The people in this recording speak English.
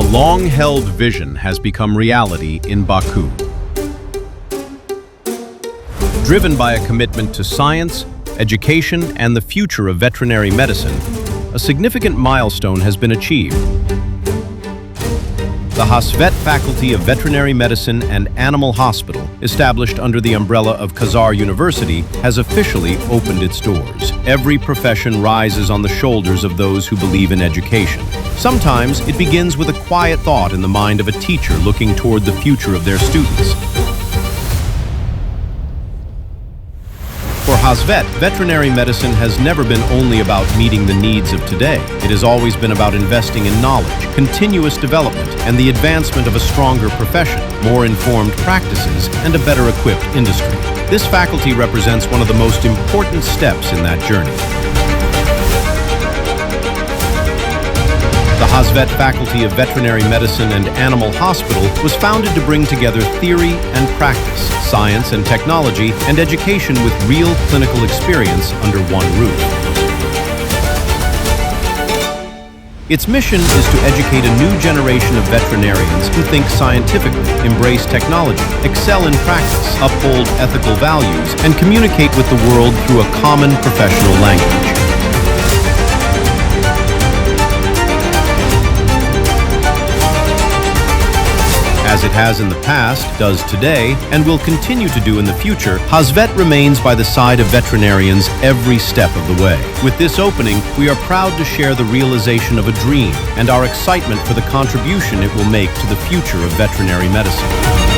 long-held vision has become reality in Baku. Driven by a commitment to science, education, and the future of veterinary medicine, a significant milestone has been achieved. The Hasvet Faculty of Veterinary Medicine and Animal Hospital, established under the umbrella of Khazar University, has officially opened its doors. Every profession rises on the shoulders of those who believe in education. Sometimes it begins with a quiet thought in the mind of a teacher looking toward the future of their students. For Hasvet, veterinary medicine has never been only about meeting the needs of today. It has always been about investing in knowledge, continuous development, and the advancement of a stronger profession, more informed practices, and a better equipped industry. This faculty represents one of the most important steps in that journey. The Hasvet Faculty of Veterinary Medicine and Animal Hospital was founded to bring together theory and practice, science and technology, and education with real clinical experience under one roof. Its mission is to educate a new generation of veterinarians who think scientifically, embrace technology, excel in practice, uphold ethical values, and communicate with the world through a common professional language. As it has in the past, does today, and will continue to do in the future, Hasvet remains by the side of veterinarians every step of the way. With this opening, we are proud to share the realization of a dream and our excitement for the contribution it will make to the future of veterinary medicine.